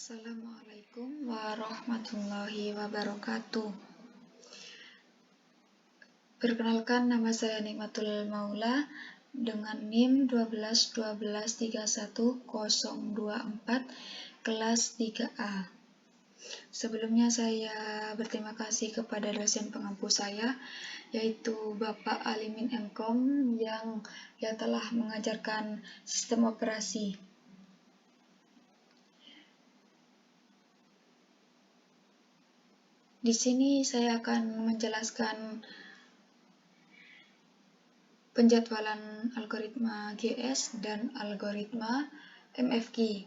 Assalamualaikum warahmatullahi wabarakatuh. Perkenalkan, nama saya Nikmatul Maula dengan NIM 121231024 kelas 3A. Sebelumnya saya berterima kasih kepada dosen pengampu saya, yaitu Bapak Alimin Mkom yang telah mengajarkan sistem operasi. Di sini saya akan menjelaskan penjadwalan algoritma GS dan algoritma MFG.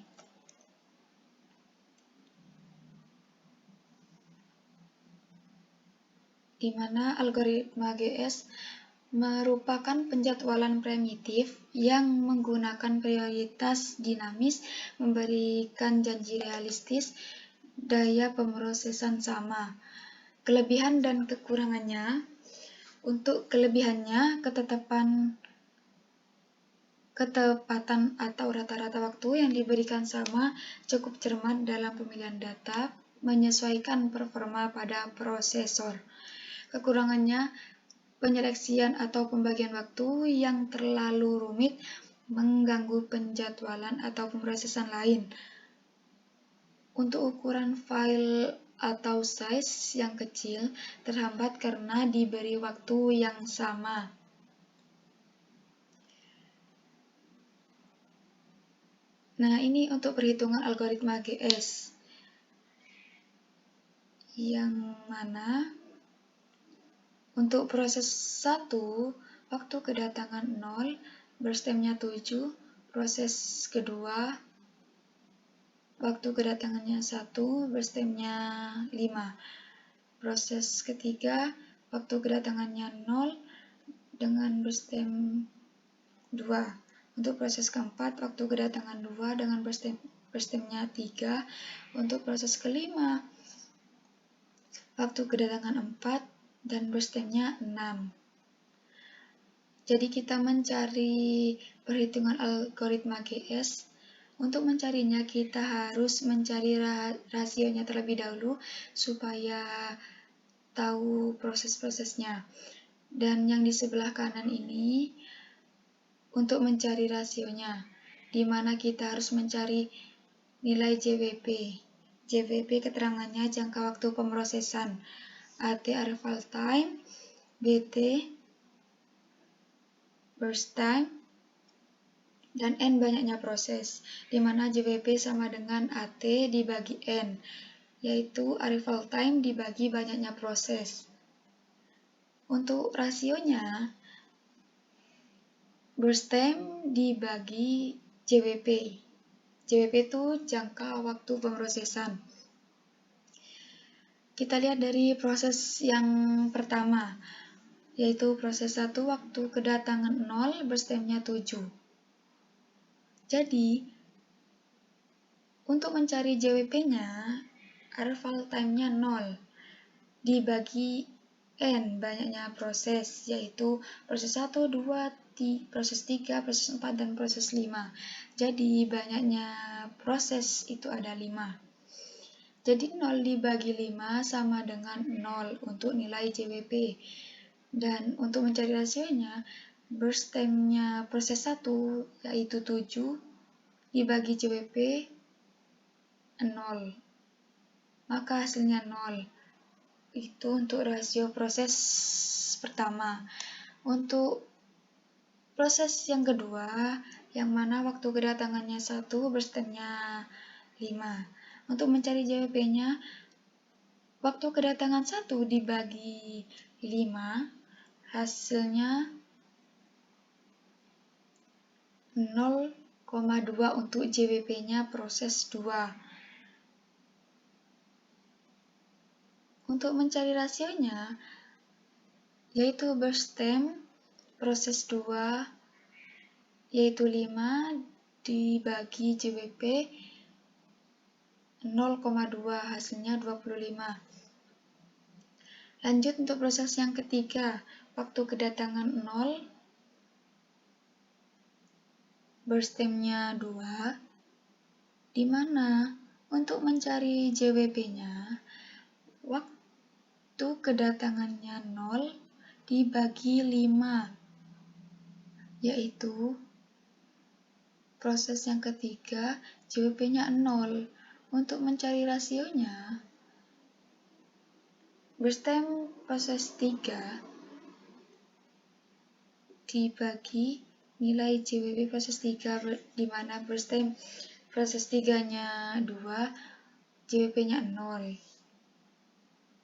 Di mana algoritma GS merupakan penjadwalan primitif yang menggunakan prioritas dinamis, memberikan janji realistis, daya pemrosesan sama. Kelebihan dan kekurangannya: untuk kelebihannya, ketepatan atau rata-rata waktu yang diberikan sama, cukup cermat dalam pemilihan data, menyesuaikan performa pada prosesor. Kekurangannya, penyeleksian atau pembagian waktu yang terlalu rumit, mengganggu penjadwalan atau pemrosesan lain. Untuk ukuran file atau size yang kecil, terhambat karena diberi waktu yang sama. Nah, ini untuk perhitungan algoritma GS, yang mana untuk proses 1, waktu kedatangan 0, burst time-nya 7, proses kedua, waktu kedatangannya 1, burst time-nya 5, proses ketiga, waktu kedatangannya 0 dengan burst time 2. Untuk proses keempat, waktu kedatangan 2 dengan burst time-nya 3. Untuk proses kelima, waktu kedatangan 4 dan burst time-nya 6. Jadi kita mencari perhitungan algoritma GS. Untuk mencarinya, kita harus mencari rasionya terlebih dahulu supaya tahu proses-prosesnya. Dan yang di sebelah kanan ini untuk mencari rasionya, di mana kita harus mencari nilai JWP. JWP keterangannya jangka waktu pemrosesan, AT arrival time, BT burst time, dan N banyaknya proses, di mana JWP sama dengan AT dibagi N, yaitu arrival time dibagi banyaknya proses. Untuk rasionya, burst time dibagi JWP. JWP itu jangka waktu pemrosesan. Kita lihat dari proses yang pertama, yaitu proses 1, waktu kedatangan 0, burst time-nya 7. Jadi, untuk mencari JWP-nya, arrival time-nya 0, dibagi N banyaknya proses, yaitu proses 1, 2, proses 3, proses 4, dan proses 5. Jadi banyaknya proses itu ada 5. Jadi 0 dibagi 5 sama dengan 0 untuk nilai JWP. Dan untuk mencari rasionya, burst time-nya proses 1 yaitu 7 dibagi JWP 0. Maka hasilnya 0. Itu untuk rasio proses pertama. Untuk proses yang kedua, yang mana waktu kedatangannya 1, burst time-nya 5. Untuk mencari JWP-nya, waktu kedatangan 1 dibagi 5, hasilnya 0,2 untuk JWP-nya proses 2. Untuk mencari rasionya, yaitu burst time proses 2, yaitu 5 dibagi JWP 0,2, hasilnya 25. Lanjut untuk proses yang ketiga, waktu kedatangan 0, burst time-nya 2, di mana Untuk mencari JWP-nya, waktu kedatangannya 0 dibagi 5, yaitu proses yang ketiga JWP-nya 0. Untuk mencari rasionya, burst time proses 3 dibagi nilai JWP proses 3, di mana burst time proses 3-nya 2, JWP-nya 0.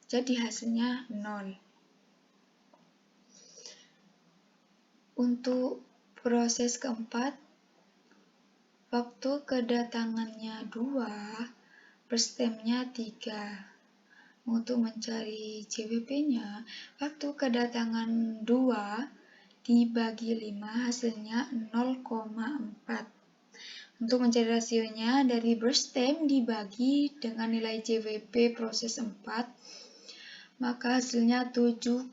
Jadi hasilnya 0. Untuk proses keempat, waktu kedatangannya 2, burst time-nya 3. Untuk mencari JWP-nya, waktu kedatangan 2 dibagi 5, hasilnya 0,4. Untuk mencari rasionya, dari burst time dibagi dengan nilai JWP proses 4, maka hasilnya 7,5.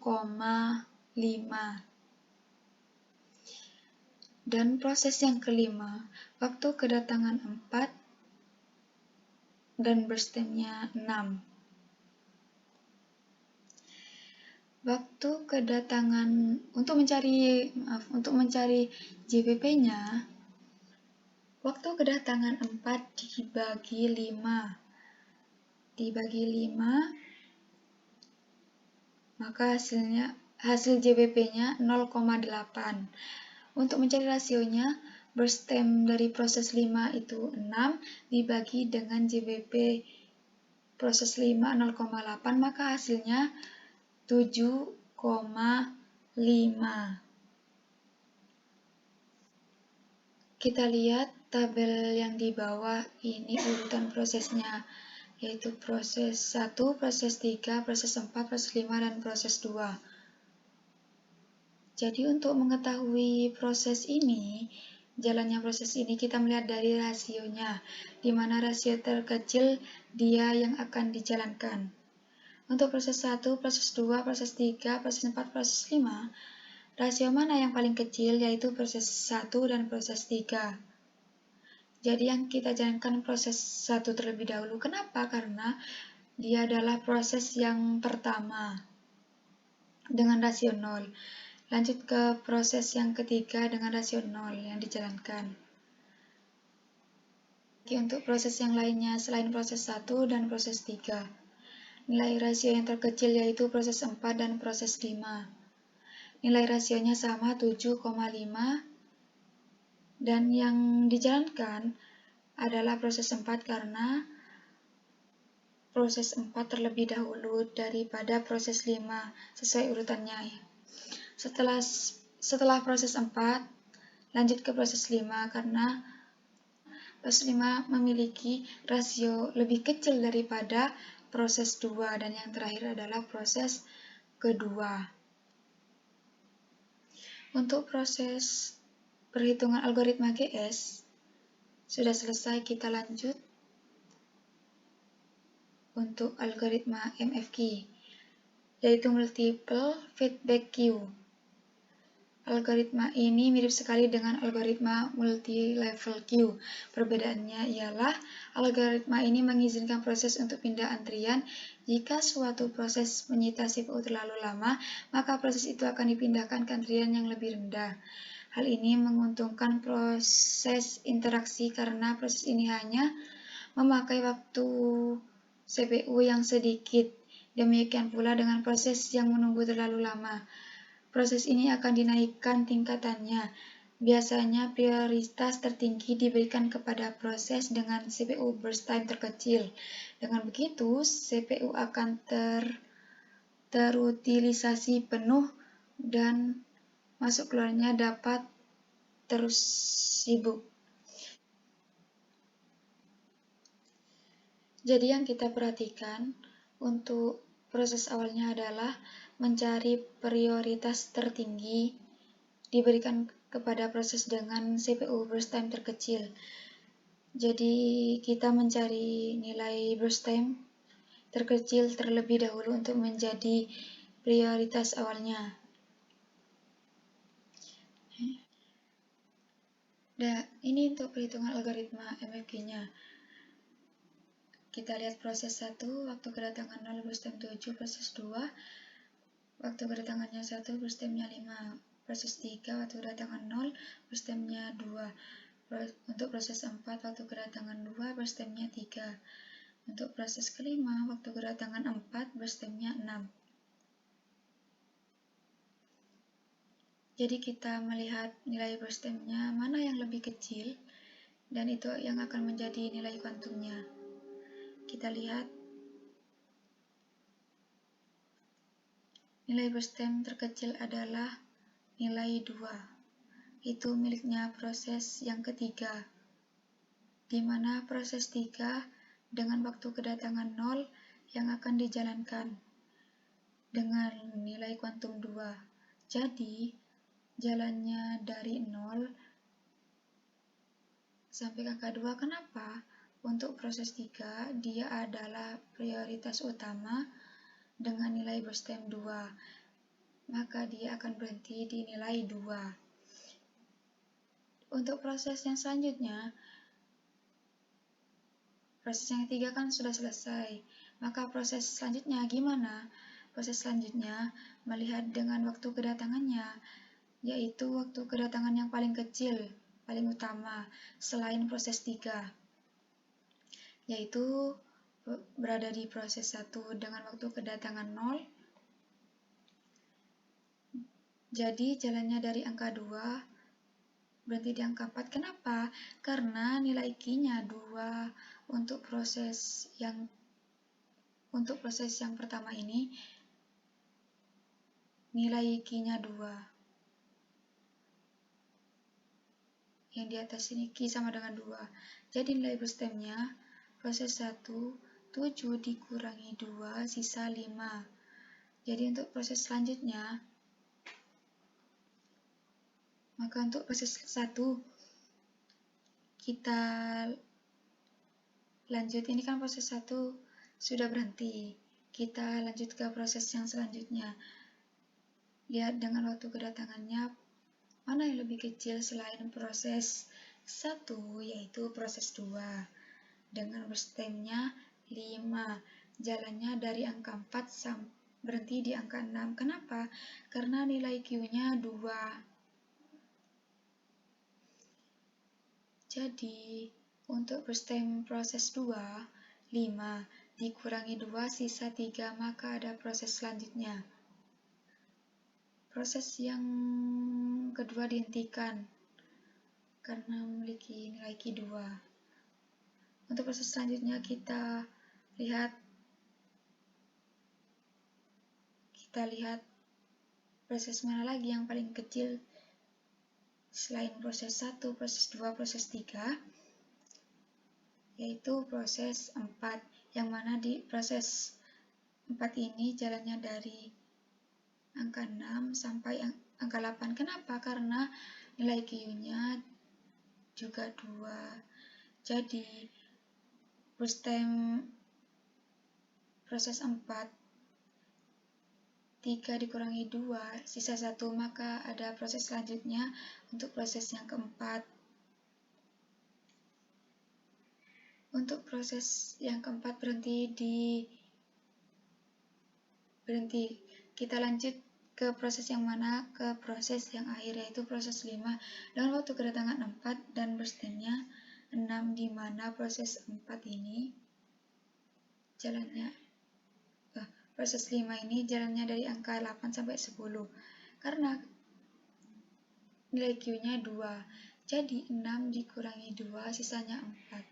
Dan proses yang kelima, waktu kedatangan 4 dan burst time-nya 6. Untuk mencari JWP-nya, waktu kedatangan 4 dibagi 5, maka hasil JWP-nya 0,8. Untuk mencari rasionya, burst time dari proses 5 itu 6 dibagi dengan JWP proses 5 0,8, maka hasilnya 7,5. Kita lihat tabel yang di bawah, ini urutan prosesnya, yaitu proses 1, proses 3, proses 4, proses 5, dan proses 2. Jadi untuk mengetahui jalannya proses ini, kita melihat dari rasionya, di mana rasio terkecil dia yang akan dijalankan. Untuk proses 1, proses 2, proses 3, proses 4, proses 5, rasio mana yang paling kecil, yaitu proses 1 dan proses 3. Jadi yang kita jalankan proses 1 terlebih dahulu. Kenapa? Karena dia adalah proses yang pertama dengan rasio 0. Lanjut ke proses yang ketiga dengan rasio 0 yang dijalankan. Untuk proses yang lainnya selain proses 1 dan proses 3. Nilai rasio yang terkecil yaitu proses 4 dan proses 5. Nilai rasionya sama 7,5, dan yang dijalankan adalah proses 4 karena proses 4 terlebih dahulu daripada proses 5 sesuai urutannya. Setelah proses 4, lanjut ke proses 5 karena proses 5 memiliki rasio lebih kecil daripada proses 2, dan yang terakhir adalah proses kedua. Untuk proses perhitungan algoritma GS sudah selesai, kita lanjut untuk algoritma MFQ, yaitu Multiple Feedback Queue. Algoritma ini mirip sekali dengan algoritma multi-level queue. Perbedaannya ialah algoritma ini mengizinkan proses untuk pindah antrian. Jika suatu proses menyita CPU terlalu lama, maka proses itu akan dipindahkan ke antrian yang lebih rendah. Hal ini menguntungkan proses interaksi karena proses ini hanya memakai waktu CPU yang sedikit. Demikian pula dengan proses yang menunggu terlalu lama. Proses ini akan dinaikkan tingkatannya. Biasanya prioritas tertinggi diberikan kepada proses dengan CPU burst time terkecil. Dengan begitu, CPU akan terutilisasi penuh dan masuk keluarnya dapat terus sibuk. Jadi yang kita perhatikan untuk proses awalnya adalah mencari prioritas tertinggi diberikan kepada proses dengan CPU burst time terkecil. Jadi kita mencari nilai burst time terkecil terlebih dahulu untuk menjadi prioritas awalnya. Nah, ini untuk perhitungan algoritma MFQ-nya. Kita lihat proses 1, waktu kedatangan 0 berstem 7, proses 2, waktu kedatangannya 1 berstemnya 5, proses 3, waktu kedatangan 0 berstemnya 2, untuk proses 4, waktu kedatangan 2 berstemnya 3, untuk proses kelima, waktu kedatangan 4 berstemnya 6. Jadi kita melihat nilai berstemnya mana yang lebih kecil, dan itu yang akan menjadi nilai kuantumnya. Kita lihat nilai berstem terkecil adalah nilai 2. Itu miliknya proses yang ketiga, di mana proses 3 dengan waktu kedatangan 0 yang akan dijalankan dengan nilai kuantum 2. Jadi, jalannya dari 0 sampai angka 2. Kenapa? Untuk proses 3, dia adalah prioritas utama dengan nilai berstem 2. Maka dia akan berhenti di nilai 2. Untuk proses yang selanjutnya, proses yang ketiga kan sudah selesai. Maka proses selanjutnya gimana? Proses selanjutnya melihat dengan waktu kedatangannya, yaitu waktu kedatangan yang paling kecil, paling utama, selain proses 3, yaitu berada di proses 1 dengan waktu kedatangan 0. Jadi jalannya dari angka 2 berhenti di angka 4. Kenapa? Karena nilai Q-nya 2 untuk proses yang pertama ini, nilai Q-nya 2. Yang di atas ini Q sama dengan 2. Jadi nilai berstemnya proses 1, 7 dikurangi 2, sisa 5. Jadi untuk proses selanjutnya, maka untuk proses 1, kita lanjut. Ini kan proses 1 sudah berhenti. Kita lanjut ke proses yang selanjutnya. Lihat dengan waktu kedatangannya, mana yang lebih kecil selain proses 1, yaitu proses 2. Dengan berstemnya 5. Jalannya dari angka 4 berhenti di angka 6. Kenapa? Karena nilai Q-nya 2. Jadi, untuk berstem proses 2, 5 dikurangi 2, sisa 3, maka ada proses selanjutnya. Proses yang kedua dihentikan karena memiliki nilai Q 2. Untuk proses selanjutnya kita lihat proses mana lagi yang paling kecil selain proses 1, proses 2, proses 3, yaitu proses 4, yang mana di proses 4 ini jalannya dari angka 6 sampai angka 8. Kenapa? Karena nilai Q-nya juga 2. Jadi, berstem proses 4, 3 dikurangi 2, sisa 1, maka ada proses selanjutnya untuk proses yang keempat. Untuk proses yang keempat berhenti. Kita lanjut ke proses yang mana? Ke proses yang akhir, yaitu proses 5 dengan waktu kedatangan 4 dan berstemnya 6, di mana proses 4 ini proses 5 ini jalannya dari angka 8 sampai 10. Karena nilai Q-nya 2. Jadi 6 dikurangi 2, sisanya 4.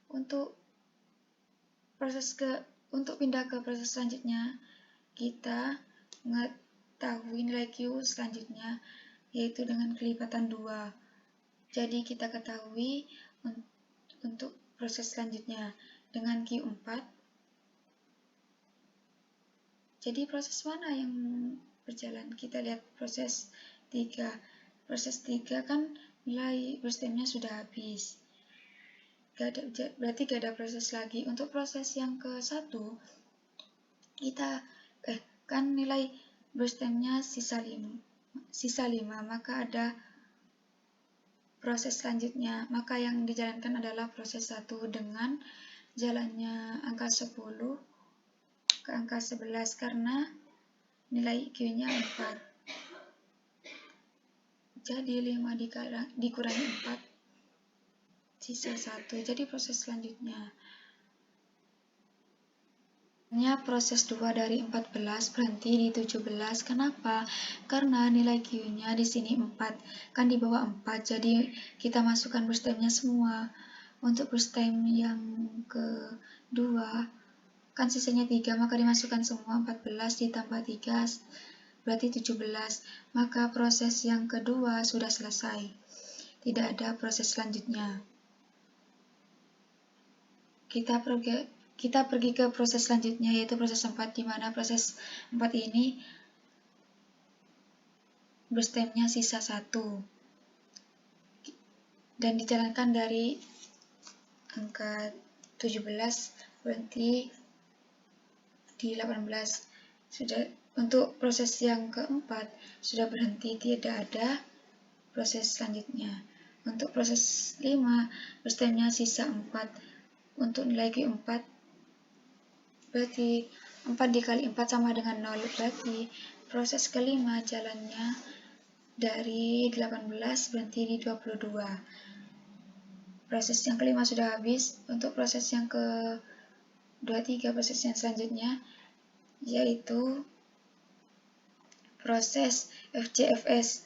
Untuk pindah ke proses selanjutnya, kita mengetahui nilai Q selanjutnya, yaitu dengan kelipatan 2. Jadi kita ketahui untuk proses selanjutnya dengan Q4. Jadi proses mana yang berjalan? Kita lihat proses 3. Proses 3 kan nilai berstemnya sudah habis. Berarti gak ada proses lagi. Untuk proses yang ke-1, kita kan nilai berstemnya sisa 5, maka ada proses selanjutnya. Maka yang dijalankan adalah proses 1 dengan jalannya angka 10 ke angka 11 karena nilai Q-nya 4. Jadi 5 dikurangi 4, sisa 1. Jadi proses selanjutnya. Proses 2 dari 14 berhenti di 17. Kenapa? Karena nilai Q-nya di sini 4. Kan di bawah 4, jadi kita masukkan burst time-nya semua. Untuk burst time yang kedua, kan sisanya 3, maka dimasukkan semua. 14 ditambah 3 berarti 17. Maka proses yang kedua sudah selesai. Tidak ada proses selanjutnya. Kita pergi ke proses selanjutnya, yaitu proses 4, di mana proses 4 ini burst time-nya sisa 1 dan dijalankan dari angka 17 berhenti di 18. Sudah. Untuk proses yang keempat sudah berhenti, tidak ada proses selanjutnya. Untuk proses 5 burst time-nya sisa 4. Untuk nilai Q4 berarti 4 dikali 4 sama dengan 0, berarti proses kelima jalannya dari 18 berhenti di 22. Proses yang kelima sudah habis. Untuk proses yang ke-23, proses yang selanjutnya yaitu proses FCFS.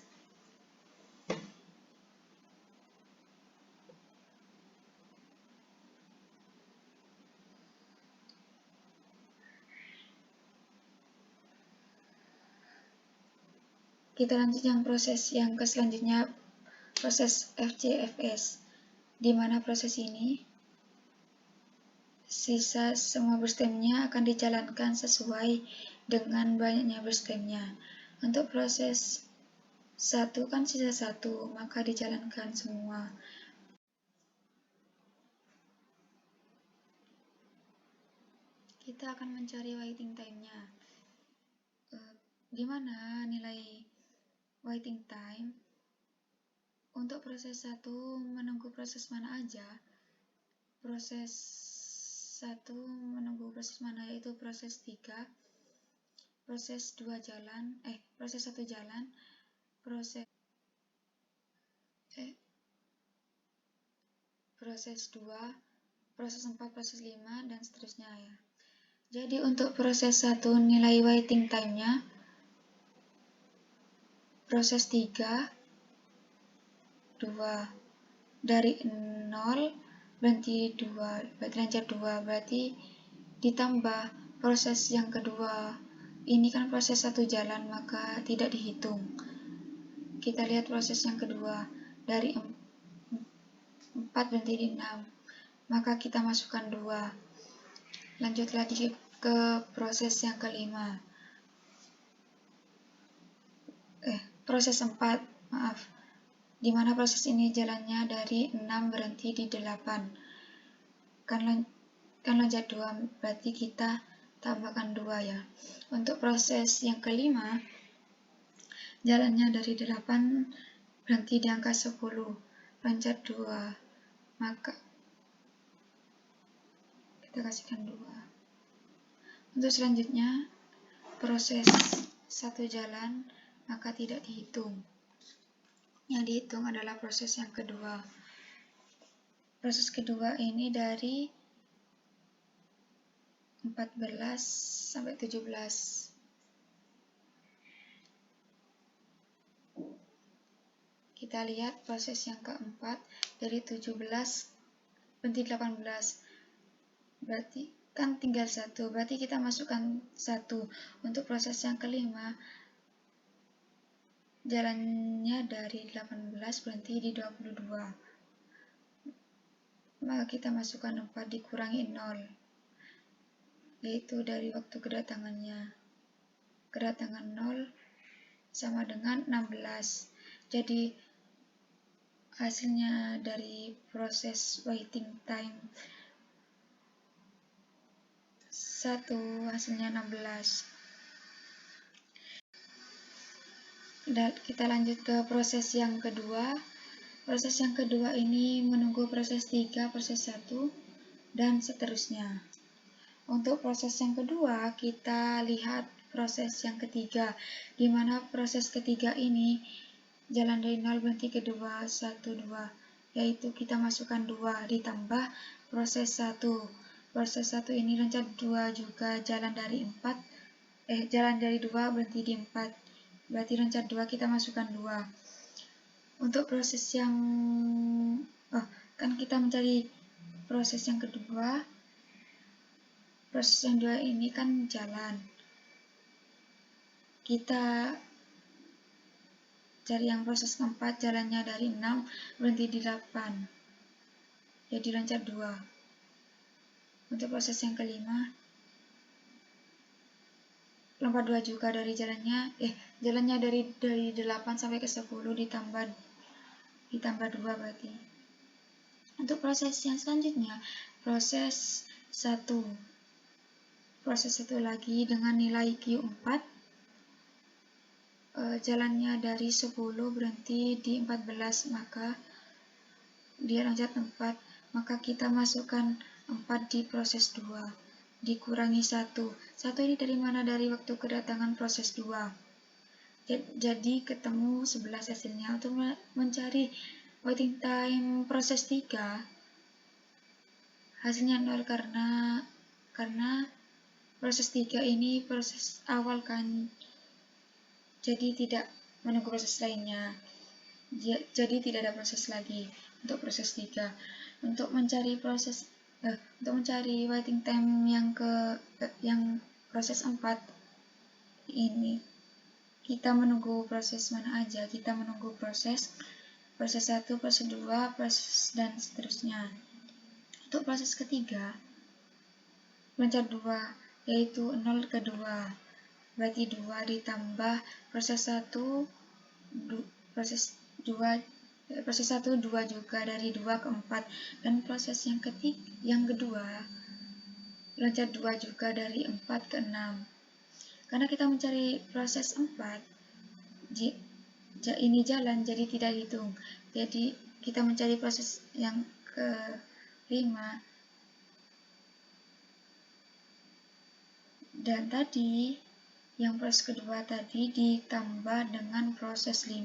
Kita lanjut yang proses yang selanjutnya, proses FCFS, di mana proses ini sisa semua burst time-nya akan dijalankan sesuai dengan banyaknya burst time-nya. Untuk proses 1 kan sisa 1, maka dijalankan semua. Kita akan mencari waiting time-nya. Di mana nilai waiting time? Untuk proses 1 menunggu proses mana aja? Proses 1 menunggu proses mana, yaitu proses 3, proses 2 jalan, proses 1 jalan, proses 2, proses 4, proses 5, dan seterusnya ya. Jadi untuk proses 1 nilai waiting time-nya proses 3, 2, dari 0 berhenti 2, berarti lanjut 2, berarti ditambah proses yang kedua. Ini kan proses 1 jalan, maka tidak dihitung. Kita lihat proses yang kedua, dari 4 berhenti di 6, maka kita masukkan 2. Lanjut lagi ke proses yang kelima. Proses 4, maaf. Di mana proses ini jalannya dari 6 berhenti di 8. Kan loncat 2, berarti kita tambahkan 2 ya. Untuk proses yang kelima, jalannya dari 8 berhenti di angka 10, loncat 2, maka kita kasihkan 2. Untuk selanjutnya, proses 1 jalan, maka tidak dihitung. Yang dihitung adalah proses yang kedua. Proses kedua ini dari 14 sampai 17. Kita lihat proses yang keempat dari 17 berhenti 18. Berarti kan tinggal 1. Berarti kita masukkan 1. Untuk proses yang kelima, jalannya dari 18 berhenti di 22. Maka kita masukkan 4 dikurangi 0, yaitu dari waktu kedatangannya. Kedatangan 0 sama dengan 16. Jadi hasilnya dari proses waiting time 1 hasilnya 16. Dan kita lanjut ke proses yang kedua. Proses yang kedua ini menunggu proses 3, proses 1, dan seterusnya. Untuk proses yang kedua, kita lihat proses yang ketiga, di mana proses ketiga ini jalan dari 0 berhenti ke 2, 1, 2, yaitu kita masukkan 2 ditambah proses 1. Proses 1 ini loncat 2 juga jalan dari 4, jalan dari 2 berhenti di 4. Berarti loncat 2 kita masukkan 2. Untuk proses yang kan kita mencari proses yang kedua. Proses yang kedua ini kan jalan. Kita cari yang proses keempat, jalannya dari 6 berhenti di 8. Jadi loncat 2. Untuk proses yang kelima, lompat 2 juga dari jalannya dari 8 sampai ke 10 ditambah 2 berarti. Untuk proses yang selanjutnya, proses 1. Proses 1 lagi dengan nilai Q4. Jalannya dari 10 berhenti di 14, maka dia loncat 4, maka kita masukkan 4 di proses 2, dikurangi 1. 1 ini dari mana? Dari waktu kedatangan proses 2. Jadi ketemu 11 hasilnya. Untuk mencari waiting time proses 3, hasilnya 0 karena proses 3 ini proses awal kan, jadi tidak menunggu proses lainnya. Jadi tidak ada proses lagi untuk proses 3. Untuk mencari waiting time yang proses 4 ini, kita menunggu proses mana aja? Kita menunggu proses 1, proses 2, proses dan seterusnya. Untuk proses ketiga, loncat 2, yaitu 0 ke 2. Berarti 2 ditambah proses 1, proses 1 2 juga dari 2 ke 4, dan proses yang kedua loncat 2 juga dari 4 ke 6. Karena kita mencari proses 4, ini jalan jadi tidak hitung. Jadi kita mencari proses yang ke-5, dan tadi yang proses kedua tadi ditambah dengan proses 5.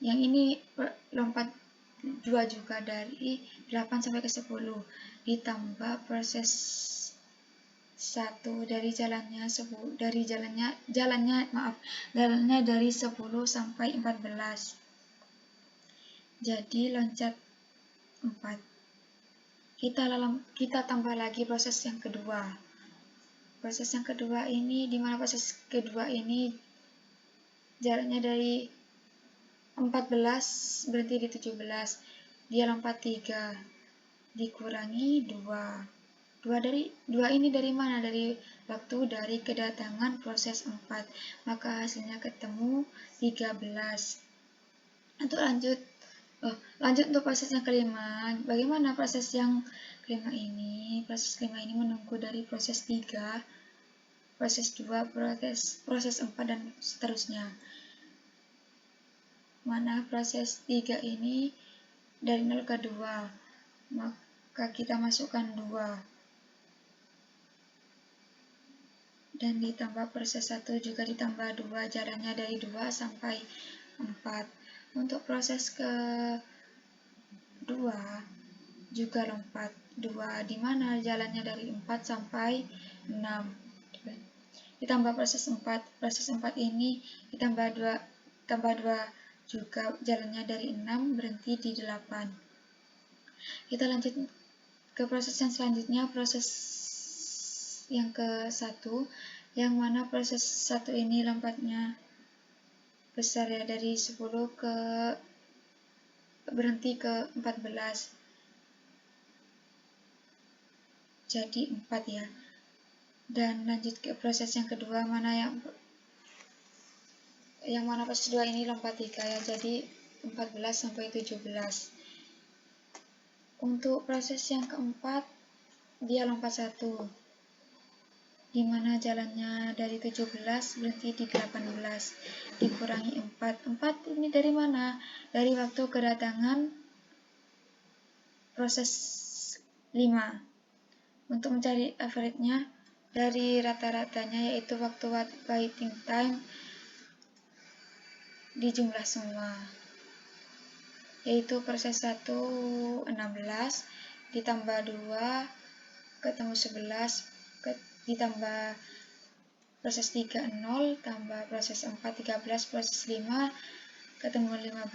Yang ini lompat 2 juga dari 8 sampai ke 10, ditambah proses 1 dari jalannya dari 10 sampai 14. Jadi loncat 4. Kita tambah lagi proses yang kedua. Proses yang kedua ini, di mana proses kedua ini jaraknya dari 14 berhenti di 17. Dia lompat 3 dikurangi 2. 2 ini dari mana? Dari waktu dari kedatangan proses 4. Maka hasilnya ketemu 13. Untuk lanjut untuk proses yang kelima. Bagaimana proses yang kelima ini? Proses kelima ini menunggu dari proses 3, proses 2, proses 4 dan seterusnya. Mana proses 3 ini dari 0 ke 2, maka kita masukkan 2. Dan ditambah proses 1 juga ditambah 2, jalannya dari 2 sampai 4. Untuk proses kedua juga lompat 2, di mana jalannya dari 4 sampai 6. Ditambah proses 4. Proses 4 ini ditambah 2 juga, jalannya dari 6 berhenti di 8. Kita lanjut ke proses yang selanjutnya, proses yang ke-1, yang mana proses 1 ini lompatnya besar ya, dari 10 ke berhenti ke 14. Jadi 4 ya. Dan lanjut ke proses yang kedua, yang mana proses 2 ini lompat 3 ya, jadi 14 sampai 17. Untuk proses yang keempat, dia lompat 1, di mana jalannya dari 17 berhenti di 18, dikurangi 4. 4 ini dari mana? Dari waktu kedatangan proses Untuk mencari average-nya dari rata-ratanya, yaitu waktu waiting time di jumlah semua, yaitu proses 1 16 ditambah 2 ketemu 11 ditambah proses 3 0 tambah proses 4 13 proses 5 ketemu 12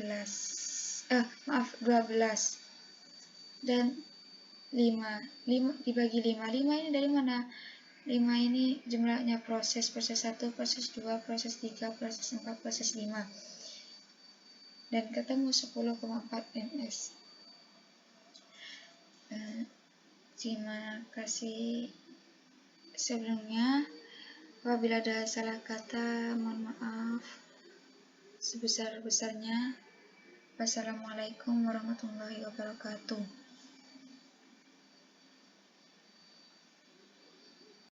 dan 5 dibagi 5 ini dari mana? 5 ini jumlahnya proses 1, proses 2, proses 3, proses 4, proses 5, dan ketemu 10,4 ms. Terima kasih sebelumnya. Apabila ada salah kata, mohon maaf sebesar-besarnya. Wassalamualaikum warahmatullahi wabarakatuh.